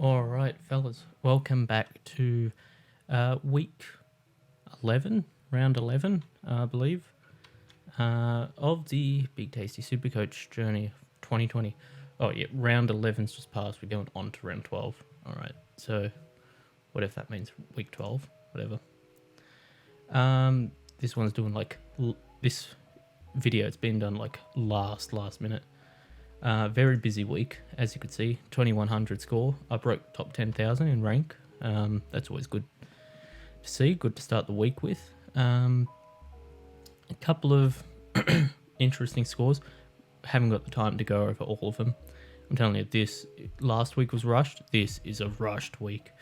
All right, fellas, welcome back to week 11, round 11, I believe, of the Big Tasty Supercoach journey of 2020. Oh, yeah, round 11's just passed. We're going on to round 12. All right, so whatever that means, week 12, whatever. This one's doing this video, it's been done like last minute. Very busy week, as you could see. 2100 score. I broke top 10,000 in rank. That's always good to see. Good to start the week with. A couple of interesting scores. Haven't got the time to go over all of them. I'm telling you, this last week was rushed. This is a rushed week.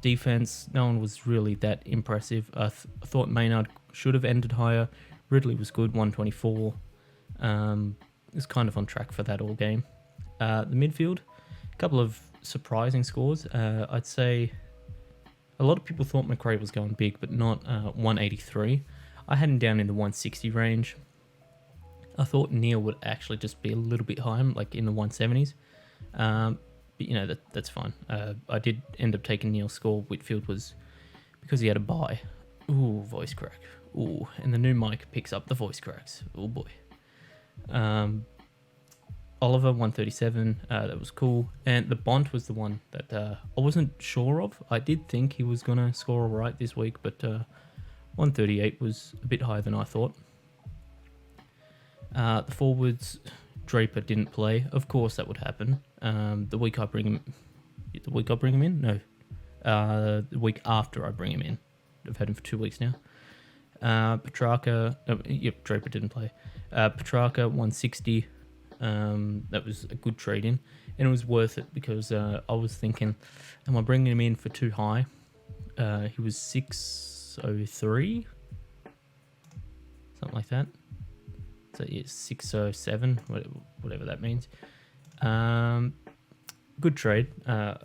Defense, no one was really that impressive. I thought Maynard should have ended higher. Ridley was good, 124. Is kind of on track for that all game. The midfield, a couple of surprising scores. I'd say a lot of people thought McRae was going big, but not 183. I had him down in the 160 range. I thought Neil would actually just be a little bit higher, like in the 170s. But you know, that's fine. I did end up taking Neil's score. Whitfield was because he had a bye. Ooh, voice crack. Ooh, and the new mic picks up the voice cracks. Oh boy. Oliver 137, that was cool, and the Bont was the one that I wasn't sure of. I did think he was gonna score all right this week, but 138 was a bit higher than I thought. The forwards, Draper didn't play. Of course, that would happen. The week I bring him in? No, the week after I bring him in. I've had him for 2 weeks now. Petrarca, Draper didn't play. Petrarca 160. That was a good trade in, and it was worth it because I was thinking, am I bringing him in for too high? He was 603, something like that. So it's 607, whatever that means. Good trade. I'd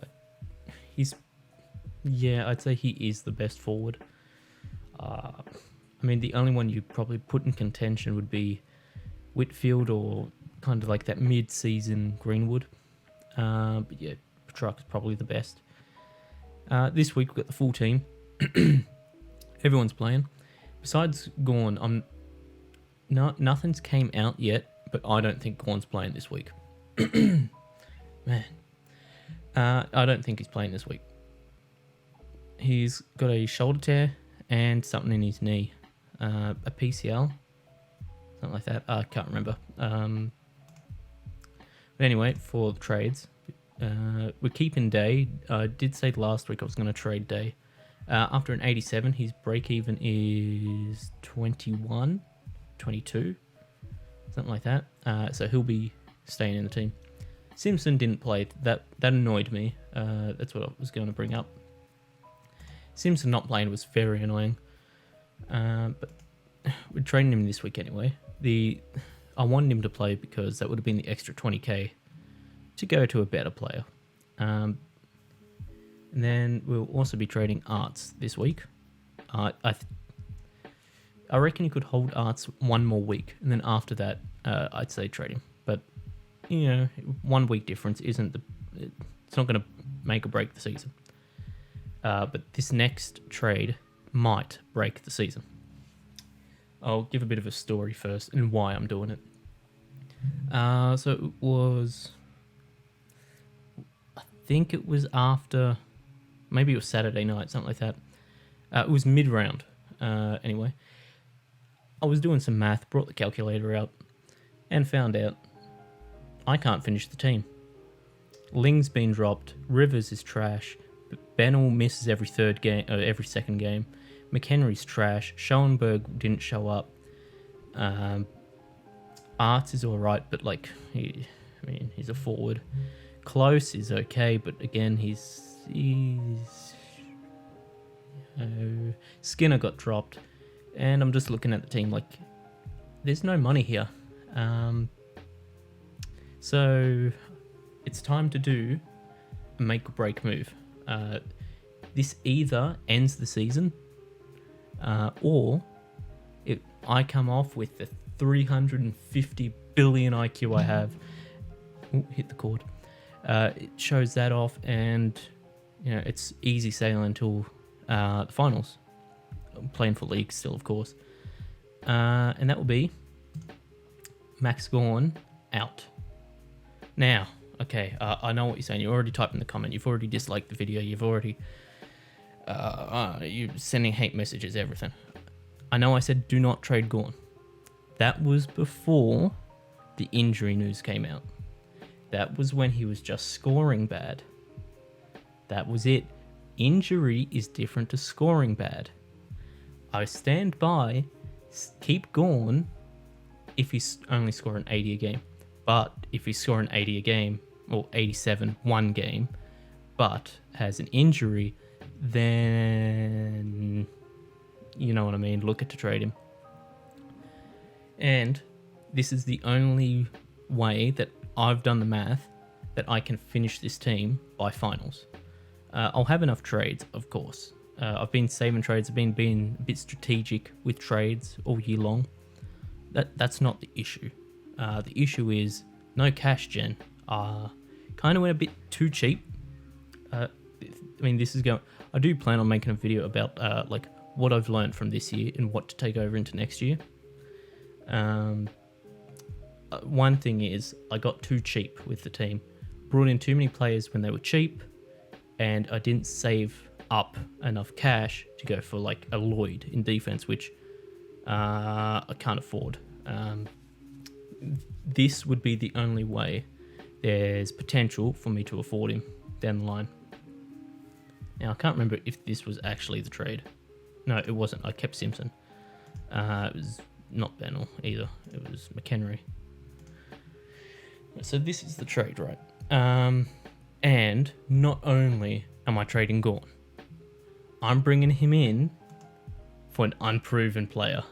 say he is the best forward. I mean, the only one you'd probably put in contention would be Whitfield or kind of like that mid-season Greenwood. But yeah, Petrarca's probably the best. This week we've got the full team. Everyone's playing. Besides Gorn, nothing's came out yet, but I don't think Gorn's playing this week. Man. I don't think he's playing this week. He's got a shoulder tear and something in his knee. A PCL. Something like that. I can't remember. But anyway, for the trades, we're keeping Day. I did say last week I was going to trade Day. After an 87, his break-even is 21, 22, something like that. So he'll be staying in the team. Simpson didn't play. That annoyed me. That's what I was going to bring up. Simpson not playing was very annoying. But we're trading him this week anyway. I wanted him to play because that would have been the extra 20k to go to a better player. And then we'll also be trading Arts this week. I reckon you could hold Arts one more week, and then after that, I'd say trade him. But you know, 1 week difference it's not going to make or break the season. But this next trade might break the season. I'll give a bit of a story first and why I'm doing it. So it was, I think it was after, maybe it was Saturday night, something like that. It was mid-round. Anyway, I was doing some math, brought the calculator out, and found out I can't finish the team. Ling's been dropped, Rivers is trash, Bennell misses every second game. McHenry's trash. Schoenberg didn't show up. Arts is alright, but he's a forward. Close is okay, but again, Skinner got dropped, and I'm just looking at the team like there's no money here. So it's time to do a make or break move. This either ends the season, or I come off with the 350 billion IQ I have. Ooh, hit the cord. It shows that off, and it's easy sailing until the finals. I'm playing for league still, of course, and that will be Max Gorn out. Now, okay, I know what you're saying. You already typed in the comment. You've already disliked the video. You've already you're sending hate messages, everything. I know I said do not trade Gorn. That was before the injury news came out. That was when he was just scoring bad. That was it. Injury is different to scoring bad. I stand by, keep Gorn if he's only scoring 80 a game. But if he's scoring 80 a game, or 87 one game, but has an injury, then you know what I mean, look at to trade him. And this is the only way that I've done the math that I can finish this team by finals. I'll have enough trades, of course. I've been saving trades. I've been being a bit strategic with trades all year long. That's not the issue. The issue is no cash gen. Kind of went a bit too cheap. I mean, this is going. I do plan on making a video about like what I've learned from this year and what to take over into next year. One thing is I got too cheap with the team. Brought in too many players when they were cheap, and I didn't save up enough cash to go for like a Lloyd in defense, which I can't afford. This would be the only way there's potential for me to afford him down the line. Now, I can't remember if this was actually the trade. No, it wasn't. I kept Simpson. It was not Bennell either. It was McHenry. So this is the trade, right? And not only am I trading Gorn, I'm bringing him in for an unproven player.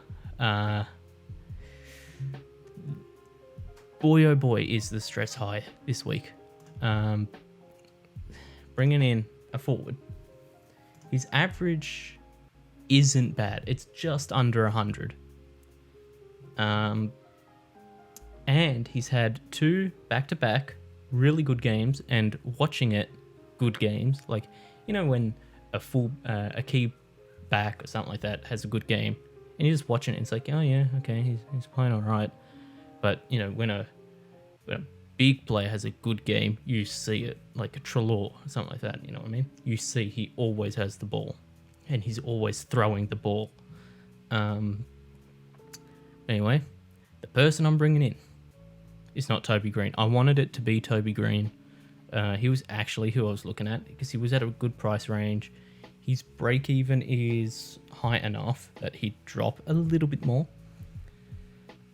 Boy, oh boy, is the stress high this week. Bringing in a forward. His average isn't bad. It's just under 100. And he's had 2 back-to-back really good games, and watching it, good games. Like, when a key back or something like that has a good game, and you're just watching it, and it's like, oh yeah, okay, he's playing all right. But when a big player has a good game, you see it, like a Trelaw or something like that. You know what I mean? You see he always has the ball, and he's always throwing the ball. Anyway, the person I'm bringing in is not Toby Green. I wanted it to be Toby Green. He was actually who I was looking at because he was at a good price range. His break even is high enough that he'd drop a little bit more.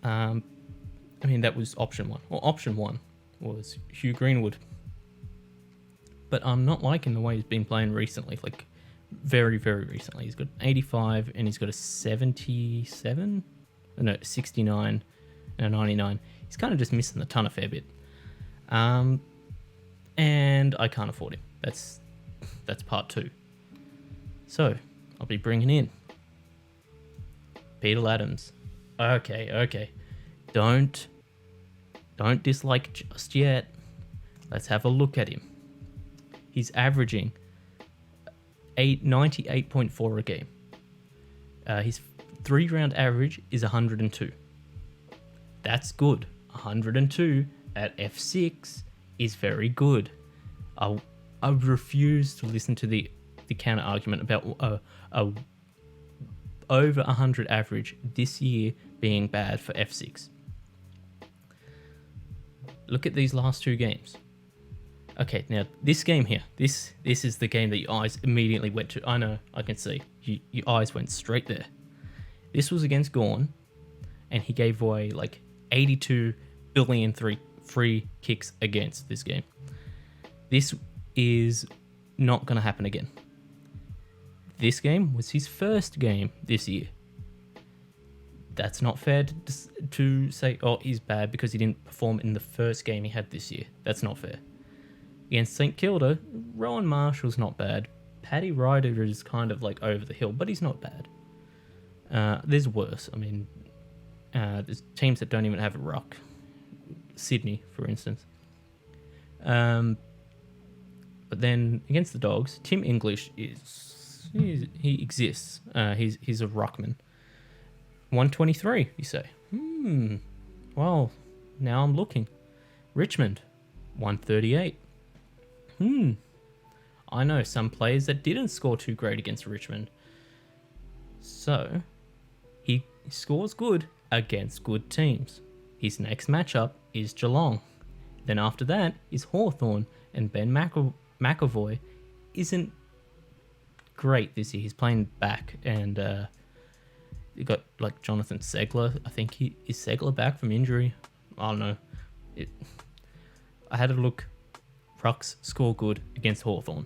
That was option 1. Well, option 1 was Hugh Greenwood. But I'm not liking the way he's been playing recently, like very, very recently. He's got 85 and he's got a 77? No, 69 and a 99. He's kind of just missing the ton a fair bit. And I can't afford him. That's part 2. So, I'll be bringing in Peter Adams. Okay. Don't dislike just yet. Let's have a look at him. He's averaging 98.4 a game. His 3-round average is 102. That's good. 102 at F6 is very good. I refuse to listen to the counter argument about a over 100 average this year being bad for F6. Look at these last 2 games. Okay, now this game here, this is the game that your eyes immediately went to. I know, I can see. Your eyes went straight there. This was against Gorn, and he gave away like 82 billion free kicks against this game. This is not going to happen again. This game was his first game this year. That's not fair to say, oh, he's bad because he didn't perform in the first game he had this year. That's not fair. Against St Kilda, Rowan Marshall's not bad. Paddy Ryder is kind of like over the hill, but he's not bad. There's worse. I mean, there's teams that don't even have a ruck. Sydney, for instance. But then against the Dogs, Tim English he exists. He's a ruckman. 123, you say? Well, now I'm looking. Richmond, 138. I know some players that didn't score too great against Richmond. So, he scores good against good teams. His next matchup is Geelong. Then after that is Hawthorn, and Ben McAvoy isn't great this year. He's playing back, and you got like Jonathan Segler. I think is Segler back from injury. I don't know. I had a look. Rucks score good against Hawthorn.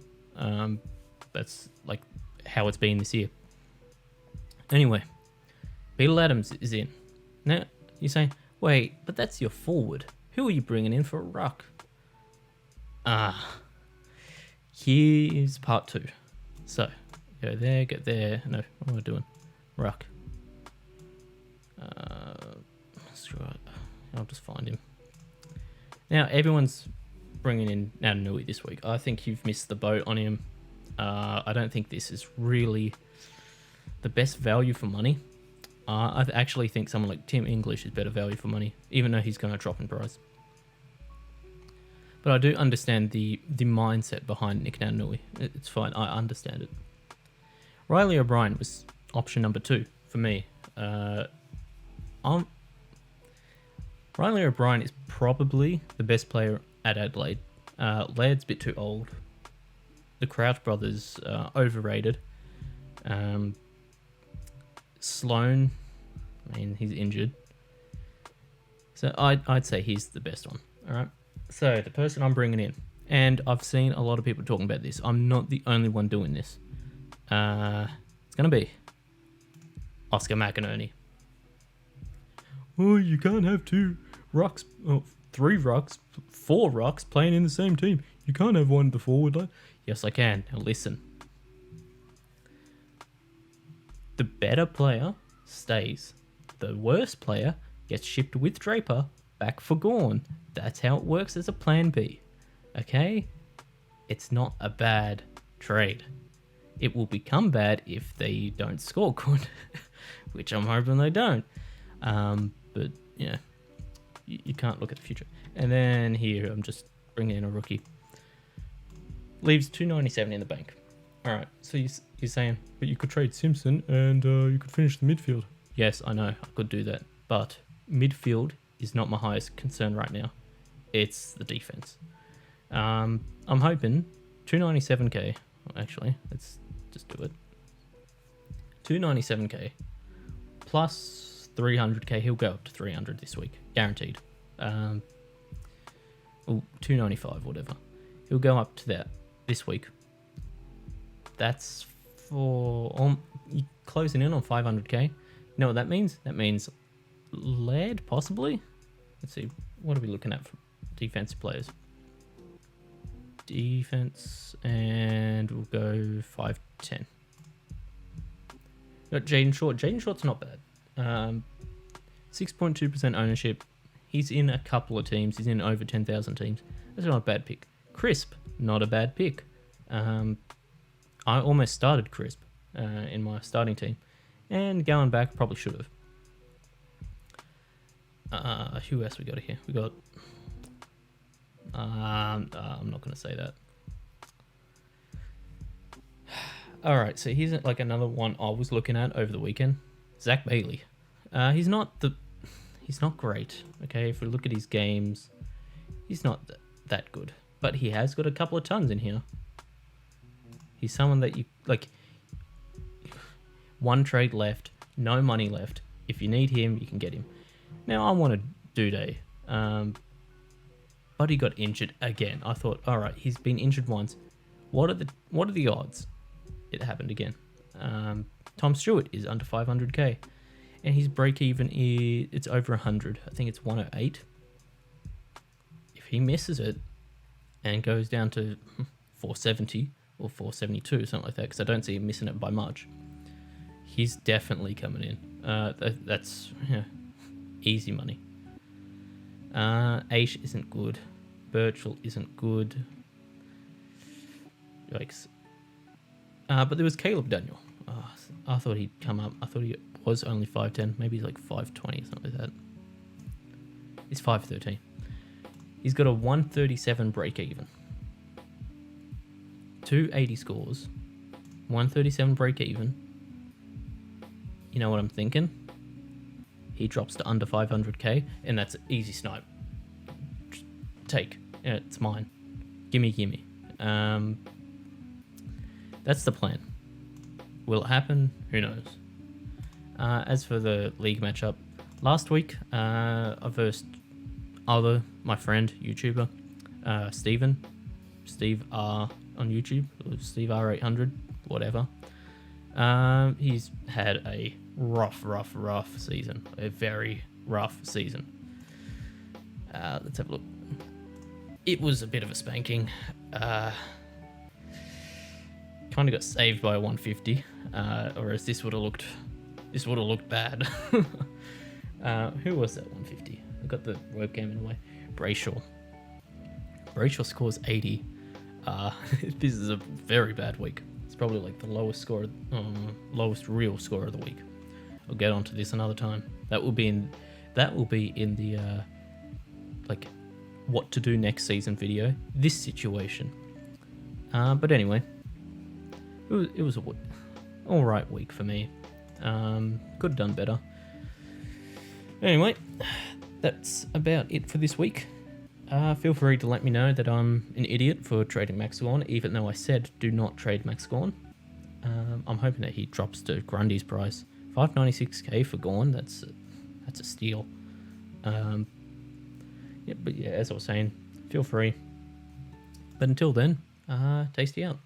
That's like how it's been this year. Anyway, Beetle Adams is in. Now you say, wait, but that's your forward. Who are you bringing in for a ruck? Here's part 2. So go there, get there. No, what am I doing? Ruck. Screw it. I'll just find him. Now everyone's bringing in Nui this week. I think you've missed the boat on him. I don't think this is really the best value for money. I actually think someone like Tim English is better value for money, even though he's going to drop in price. But I do understand the mindset behind Nick Nui. It's fine. I understand it. Riley O'Brien was option number 2 for me. Riley O'Brien is probably the best player at Adelaide. Laird's a bit too old. The Crouch brothers overrated. Sloan, I mean, he's injured. So I'd say he's the best one. All right. So the person I'm bringing in, and I've seen a lot of people talking about this. I'm not the only one doing this. It's going to be Oscar McInerney. Oh, you can't have 2 rucks, 3 rucks, 4 rucks playing in the same team. You can't have one at the forward line. Yes, I can. Now listen. The better player stays. The worst player gets shipped with Draper back for Gawn. That's how it works as a plan B. Okay? It's not a bad trade. It will become bad if they don't score good, which I'm hoping they don't. But yeah, you can't look at the future. And then here, I'm just bringing in a rookie. Leaves 297 in the bank. All right, so you're saying, but you could trade Simpson and you could finish the midfield. Yes, I know, I could do that. But midfield is not my highest concern right now. It's the defense. I'm hoping 297k. Actually, let's just do it. 297k plus 300k. He'll go up to 300 this week, guaranteed. 295, whatever. He'll go up to that this week. That's for you closing in on 500k. You know what that means? That means Laird, possibly. Let's see. What are we looking at for defensive players? Defense, and we'll go 510. Got Jaden Short. Jaden Short's not bad. 6.2% ownership. He's in a couple of teams. He's in over 10,000 teams. That's not a bad pick. Crisp, not a bad pick. I almost started Crisp in my starting team, and going back, probably should have. Who else we got here? We got. I'm not going to say that. All right, so here's like another one I was looking at over the weekend. Zach Bailey. He's not great. Okay, if we look at his games, he's not that good. But he has got a couple of tons in here. He's someone that you like. One trade left, no money left. If you need him, you can get him. Now I wanted Duday, but he got injured again. I thought, all right, he's been injured once. What are the odds? It happened again. Tom Stewart is under 500k, and his break even it's over 100. I think it's 108. If he misses it and goes down to 470 or 472, something like that, because I don't see him missing it by much, he's definitely coming in. That's easy money. Aish isn't good. Birchall isn't good. Yikes. But there was Caleb Daniel. I thought he'd come up. I thought he was only 5'10", maybe he's like 5'20", something like that. He's 5'13". He's got a 137 break even. 280 scores, 137 break even. You know what I'm thinking? He drops to under 500k, and that's an easy snipe. Take. Yeah, it's mine. Gimme. That's the plan. Will it happen? Who knows? As for the league matchup, last week I versed my friend, YouTuber, Steve R on YouTube, Steve R800, whatever. He's had a rough season, a very rough season. Let's have a look. It was a bit of a spanking. Kind of got saved by a 150, or else this would have looked bad. Who was that 150? I got the webcam in the way. Brayshaw scores 80. This is a very bad week. It's probably like the lowest real score of the week. I'll get onto this another time. That will be in the like what to do next season video. This situation. But anyway, it was a all right week for me. Could have done better. Anyway, that's about it for this week. Feel free to let me know that I'm an idiot for trading Max Gorn, even though I said do not trade Max Gorn. I'm hoping that he drops to Grundy's price. 596k for Gorn, that's a steal. But as I was saying, feel free. But until then, tasty out.